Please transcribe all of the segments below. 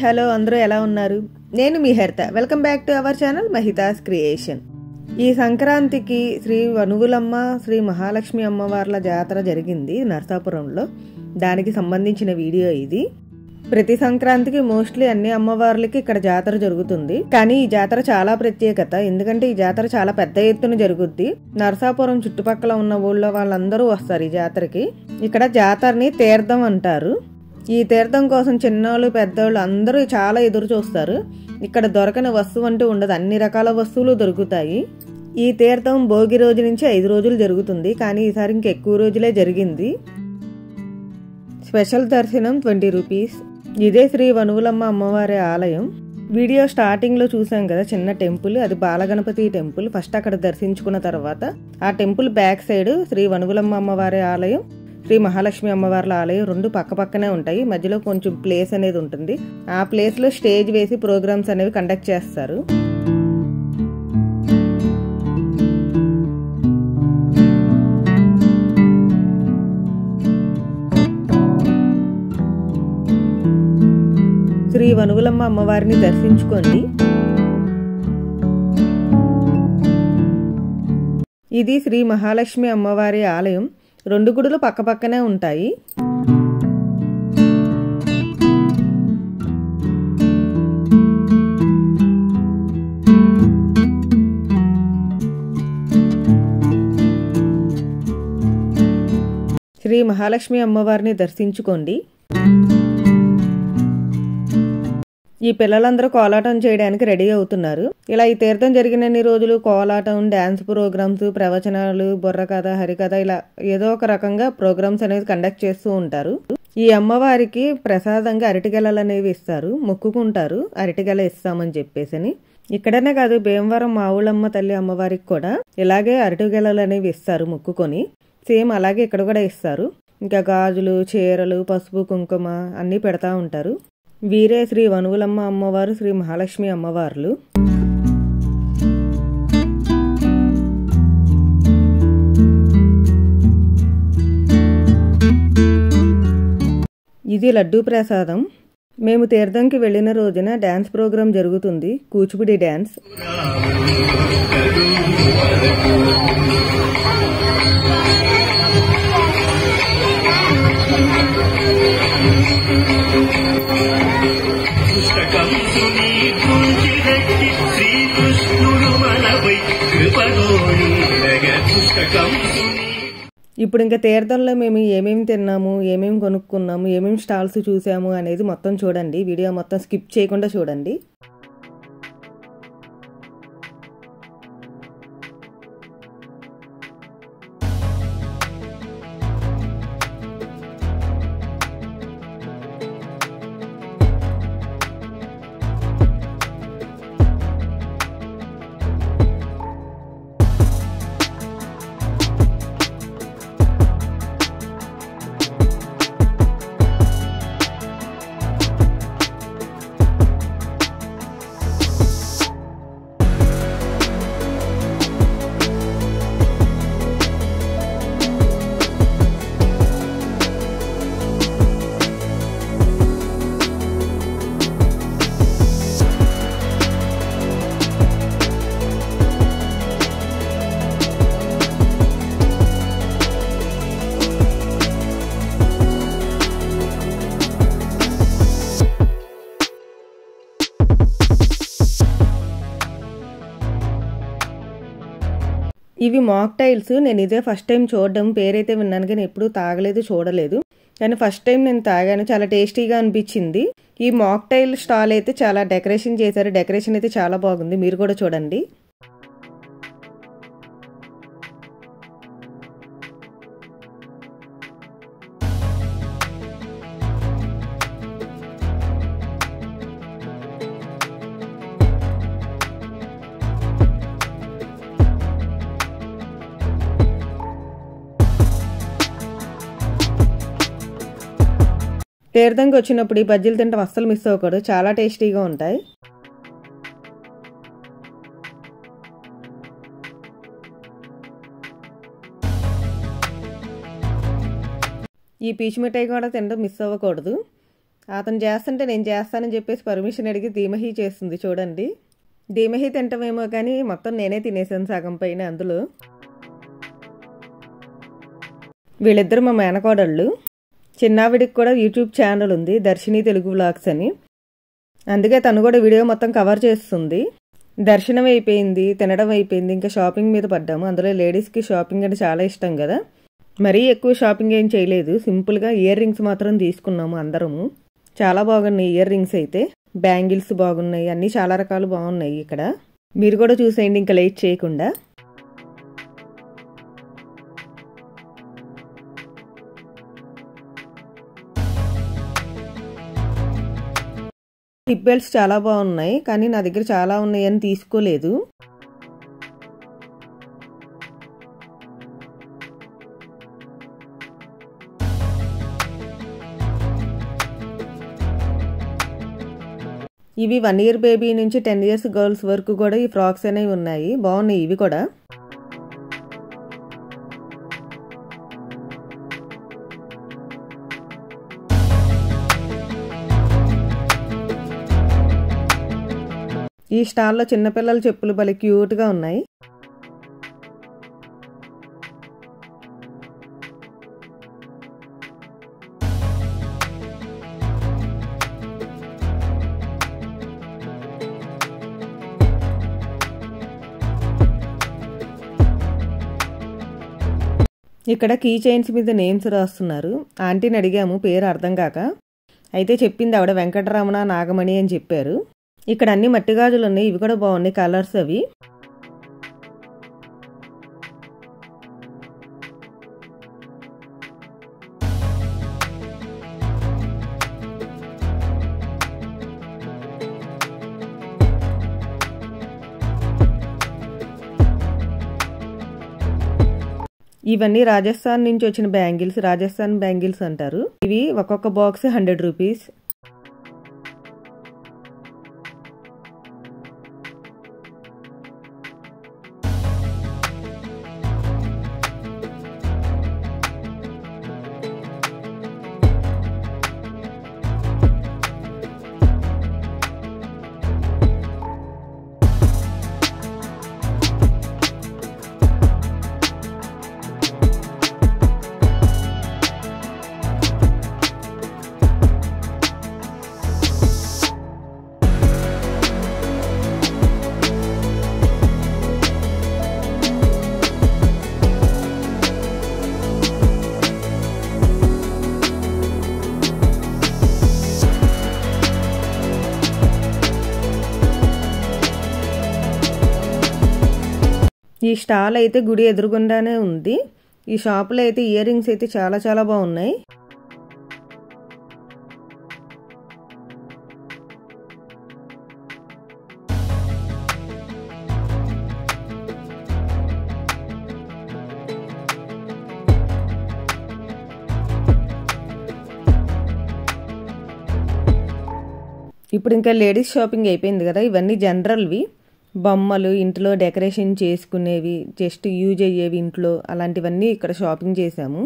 Hello అందరూ ఎలా ఉన్నారు? నేను మీ హెర్త. Welcome back to our channel Mahitha's creation. ఈ సంక్రాంతికి శ్రీ వనువులమ్మ శ్రీ మహాలక్ష్మి అమ్మవార్ల జాతర జరిగింది నరసాపురంలో. దానికి సంబంధించిన వీడియో ఇది. ప్రతి సంక్రాంతికి మోస్ట్లీ అన్ని అమ్మవార్లకి ఇక్కడ జాతర జరుగుతుంది. కానీ ఈ జాతర చాలా ప్రత్యేకత. ఎందుకంటే ఈ జాతర చాలా పెద్ద ఎత్తున జరుగుద్ది. నరసాపురం చుట్టుపక్కల ఉన్న ఊళ్ళో వాళ్ళందరూ వస్తారు ఈ జాతరకి. ఇక్కడ జాతరని తీర్థం అంటారు. ఈ తీర్థం కోసం చిన్నోళ్ళు పెద్దోళ్ళు అందరూ చాలా ఎదురు చూస్తారు. ఇక్కడ దొరకని వస్తువు అంటూ ఉండదు, అన్ని రకాల వస్తువులు దొరుకుతాయి. ఈ తీర్థం భోగి రోజు నుంచి 5 రోజులు జరుగుతుంది. కానీ ఈసారి ఇంకెక్కువ రోజులే జరిగింది. స్పెషల్ దర్శనం 20 రూపీస్. ఇదే శ్రీ వనువులమ్మ అమ్మవారి ఆలయం. వీడియో స్టార్టింగ్ లో చూసాం కదా చిన్న టెంపుల్, అది బాలగణపతి టెంపుల్. ఫస్ట్ అక్కడ దర్శించుకున్న తర్వాత ఆ టెంపుల్ బ్యాక్ సైడ్ శ్రీ వనువులమ్మ అమ్మవారి ఆలయం, శ్రీ మహాలక్ష్మి అమ్మవార్ల ఆలయం రెండు పక్క పక్కనే ఉంటాయి. మధ్యలో కొంచెం ప్లేస్ అనేది ఉంటుంది. ఆ ప్లేస్ లో స్టేజ్ వేసి ప్రోగ్రామ్స్ అనేవి కండక్ట్ చేస్తారు. శ్రీ వనువులమ్మ అమ్మవారిని దర్శించుకోండి. ఇది శ్రీ మహాలక్ష్మి అమ్మవారి ఆలయం. 2 గుడులు పక్క పక్కనే ఉంటాయి. శ్రీ మహాలక్ష్మి అమ్మవారిని దర్శించుకోండి. ఈ పిల్లలందరూ కోలాటం చేయడానికి రెడీ అవుతున్నారు. ఇలా ఈ తీర్థం జరిగినన్ని రోజులు కోలాటం, డాన్స్ ప్రోగ్రామ్స్, ప్రవచనాలు, బుర్రకథ, హరికథ ఇలా ఏదో ఒక రకంగా ప్రోగ్రామ్స్ అనేది కండక్ట్ చేస్తూ ఉంటారు. ఈ అమ్మవారికి ప్రసాదంగా అరటిగెలలు అనేవి ఇస్తారు, మొక్కుకుంటారు అరటిగెల ఇస్తామని చెప్పేసి. ఇక్కడనే కాదు, భీమవరం మా ఊళ్ళమ్మ తల్లి అమ్మవారికి కూడా ఇలాగే అరటిగెలలు అనేవి ఇస్తారు మొక్కుకొని. సేమ్ అలాగే ఇక్కడ కూడా ఇస్తారు. ఇంకా గాజులు, చీరలు, పసుపు, కుంకుమ అన్నీ పెడతా ఉంటారు. వీరే శ్రీ వనువులమ్మ అమ్మవారు, శ్రీ మహాలక్ష్మి అమ్మవార్లు. ఇది లడ్డూ ప్రసాదం. మేము తీర్థంకి వెళ్ళిన రోజున డాన్స్ ప్రోగ్రాం జరుగుతుంది, కూచిపూడి డాన్స్. ఇప్పుడు ఇంకా తీర్థంలో మేము ఏమేమి తిన్నాము, ఏమేమి కొనుక్కున్నాము, ఏమేమి స్టాల్స్ చూసాము అనేది మొత్తం చూడండి. వీడియో మొత్తం స్కిప్ చేయకుండా చూడండి. ఇవి మాక్టైల్స్. నేను ఇదే ఫస్ట్ టైం చూడడం. పేరైతే విన్నాను కానీ ఎప్పుడూ తాగలేదు, చూడలేదు. కానీ ఫస్ట్ టైం నేను తాగాను, చాలా టేస్టీగా అనిపించింది. ఈ మాక్టైల్ స్టాల్ అయితే చాలా డెకరేషన్ చేశారు. డెకరేషన్ అయితే చాలా బాగుంది, మీరు కూడా చూడండి. తీర్థంకి వచ్చినప్పుడు ఈ బజ్జీలు తింటే అస్సలు మిస్ అవ్వకూడదు, చాలా టేస్టీగా ఉంటాయి. ఈ పీచు మిఠాయి కూడా తినడం మిస్ అవ్వకూడదు. అతను చేస్తుంటే నేను చేస్తానని చెప్పేసి పర్మిషన్ అడిగి ధీమహి చేస్తుంది చూడండి. ధీమహి తింటామేమో కానీ మొత్తం నేనే తినేసాను సగం పైన. అందులో వీళ్ళిద్దరు మా మేనకోడళ్ళు. చిన్నావిడికి కూడా యూట్యూబ్ ఛానల్ ఉంది, దర్శిని తెలుగు వ్లాగ్స్ అని. అందుకే తను కూడా వీడియో మొత్తం కవర్ చేస్తుంది. దర్శనం అయిపోయింది, తినడం అయిపోయింది, ఇంకా షాపింగ్ మీద పడ్డాము. అందులో లేడీస్కి షాపింగ్ అంటే చాలా ఇష్టం కదా. మరీ ఎక్కువ షాపింగ్ ఏం చేయలేదు, సింపుల్గా ఇయర్ రింగ్స్ మాత్రం తీసుకున్నాము అందరము. చాలా బాగున్నాయి ఇయర్ రింగ్స్ అయితే. బ్యాంగిల్స్ బాగున్నాయి, అన్నీ చాలా రకాలు బాగున్నాయి ఇక్కడ. మీరు కూడా చూసేయండి ఇంకా లేట్ చేయకుండా. హిప్ బెల్ట్స్ చాలా బాగున్నాయి, కానీ నా దగ్గర చాలా ఉన్నాయని తీసుకోలేదు. ఇవి 1 year బేబీ నుంచి 10 years గర్ల్స్ వరకు కూడా ఈ ఫ్రాక్స్ అనేవి ఉన్నాయి, బాగున్నాయి ఇవి కూడా. ఈ స్టాల్లో చిన్నపిల్లల చెప్పులు భలే క్యూట్గా ఉన్నాయి. ఇక్కడ కీ చైన్స్ మీద నేమ్స్ రాస్తున్నారు. ఆంటీని అడిగాము పేరు అర్థం కాక, అయితే చెప్పింది ఆవిడ వెంకటరమణ నాగమణి అని చెప్పారు. ఇక్కడ అన్ని మట్టి గాజులు ఉన్నాయి, ఇవి కూడా బాగున్నాయి కలర్స్ అవి. ఇవన్నీ రాజస్థాన్ నుంచి వచ్చిన బ్యాంగిల్స్, రాజస్థాన్ బ్యాంగిల్స్ అంటారు. ఇవి ఒక్కొక్క బాక్స్ 100 రూపీస్. ఈ స్టాల్ అయితే గుడి ఎదురుగుండానే ఉంది. ఈ షాపులో అయితే ఇయర్ రింగ్స్ అయితే చాలా చాలా బాగున్నాయి. ఇప్పుడు ఇంకా లేడీస్ షాపింగ్ అయిపోయింది కదా. ఇవన్నీ జనరల్వి, బొమ్మలు, ఇంట్లో డెకరేషన్ చేసుకునేవి, జస్ట్ యూజ్ అయ్యేవి ఇంట్లో, అలాంటివన్నీ ఇక్కడ షాపింగ్ చేశాము.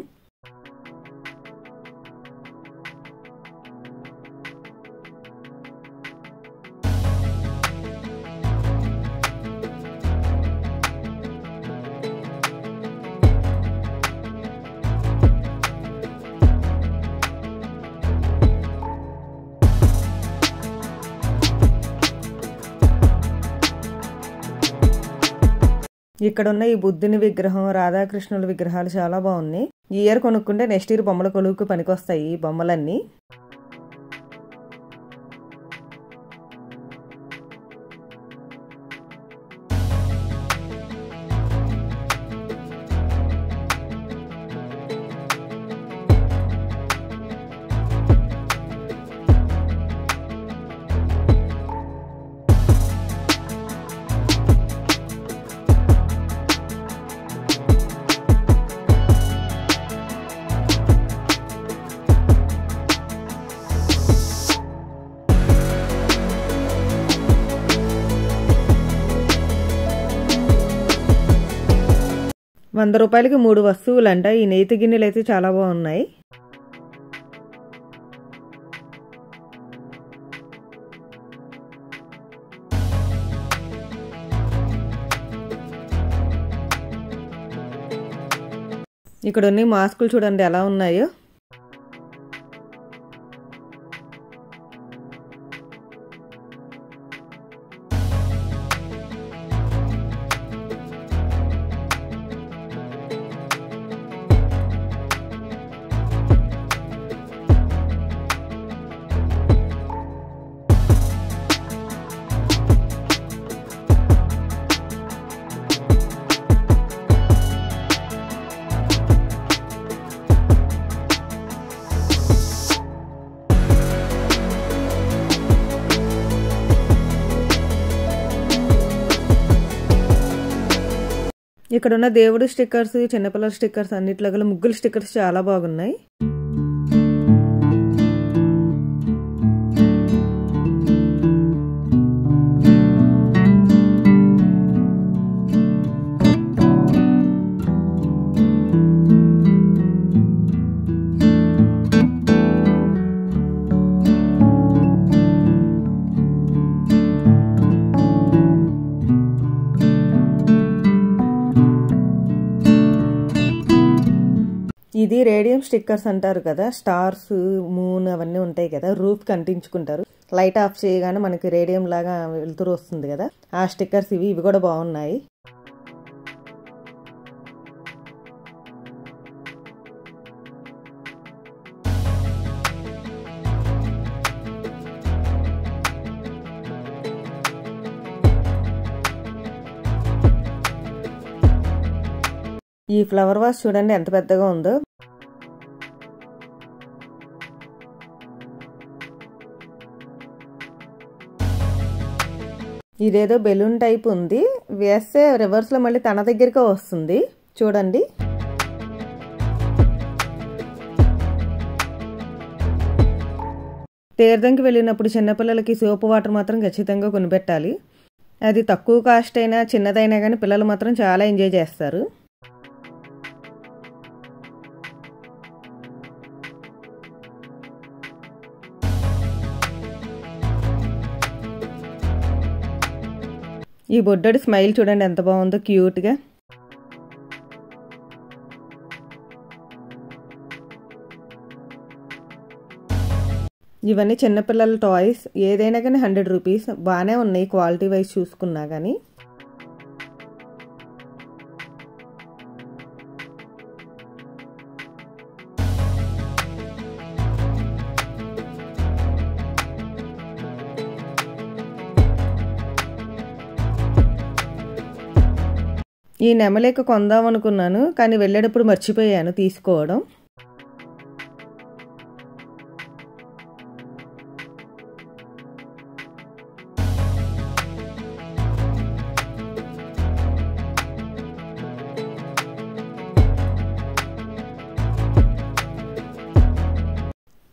ఇక్కడ ఉన్న ఈ బుద్ధుని విగ్రహం, రాధాకృష్ణుల విగ్రహాలు చాలా బాగున్నాయి. ఈ ఇయర్ కొనుక్కుంటే నెక్స్ట్ ఇయర్ బొమ్మల కొలువుకు పనికొస్తాయి ఈ బొమ్మలన్నీ. ₹100కి 3 వస్తువులంట. ఈ నేతి గిన్నెలు అయితే చాలా బాగున్నాయి. ఇక్కడ ఉన్న మాస్కులు చూడండి ఎలా ఉన్నాయో. ఇక్కడ ఉన్న దేవుడు స్టిక్కర్స్, చిన్నపిల్లల స్టిక్కర్స్ అన్నిట్లో గల ముగ్గుల స్టిక్కర్స్ చాలా బాగున్నాయి. ఇది రేడియం స్టిక్కర్స్ అంటారు కదా, స్టార్స్, మూన్ అవన్నీ ఉంటాయి కదా, రూఫ్కి అంటించుకుంటారు. లైట్ ఆఫ్ చేయగానే మనకి రేడియం లాగా వెలుతురు వస్తుంది కదా, ఆ స్టిక్కర్స్ ఇవి కూడా బాగున్నాయి. ఈ ఫ్లవర్ వాస్ చూడండి ఎంత పెద్దగా ఉందో. ఇదేదో బెలూన్ టైప్ ఉంది, వేస్తే రివర్స్ లో మళ్ళీ తన దగ్గరికి వస్తుంది చూడండి. తీర్థంకి వెళ్ళినప్పుడు చిన్నపిల్లలకి సోప్ వాటర్ మాత్రం ఖచ్చితంగా కొనిపెట్టాలి. అది తక్కువ కాస్ట్ అయినా చిన్నదైనా కానీ పిల్లలు మాత్రం చాలా ఎంజాయ్ చేస్తారు. ఈ బొడ్డడి స్మైల్ చూడండి ఎంత బాగుందో, క్యూట్గా. ఇవన్నీ చిన్నపిల్లల టాయ్స్, ఏదైనా కానీ 100 రూపీస్. బాగానే ఉన్నాయి క్వాలిటీ వైజ్ చూసుకున్నా కానీ. ఈ నెమలేక కొందాం అనుకున్నాను కానీ వెళ్ళేటప్పుడు మర్చిపోయాను తీసుకోవడం.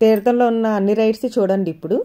తీర్థంలో ఉన్న అన్ని రైడ్స్ చూడండి ఇప్పుడు.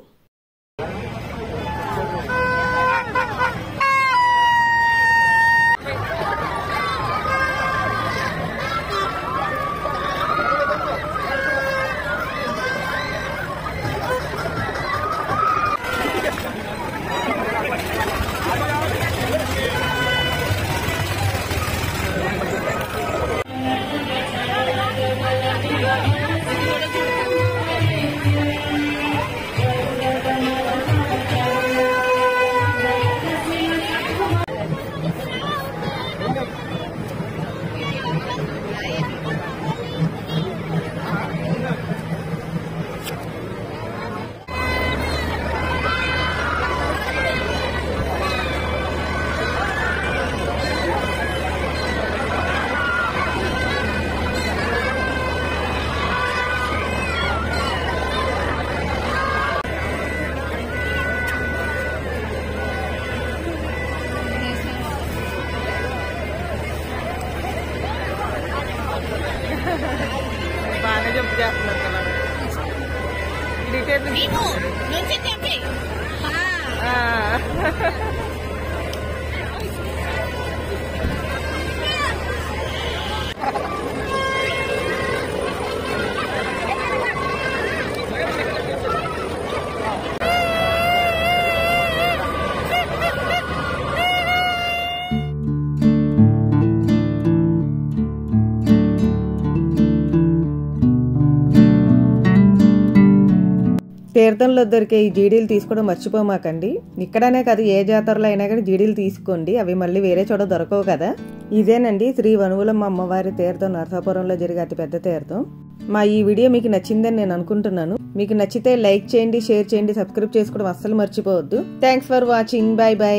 బాగానే జంప్ చేస్తున్నారు కదా తీర్థంలో దొరికే ఈ జీడీలు తీసుకోవడం మర్చిపోమాకండి. ఇక్కడనే కాదు, ఏ జాతరలో అయినా కానీ జీడీలు తీసుకోండి, అవి మళ్ళీ వేరే చోట దొరకవు కదా. ఇదేనండి శ్రీ వనువులమ్మ అమ్మవారి తీర్థం, నరసాపురంలో జరిగే అతిపెద్ద తీర్థం. మా ఈ వీడియో మీకు నచ్చిందని నేను అనుకుంటున్నాను. మీకు నచ్చితే లైక్ చేయండి, షేర్ చేయండి, సబ్స్క్రైబ్ చేసుకోవడం అస్సలు మర్చిపోవద్దు. Thanks for watching. By by.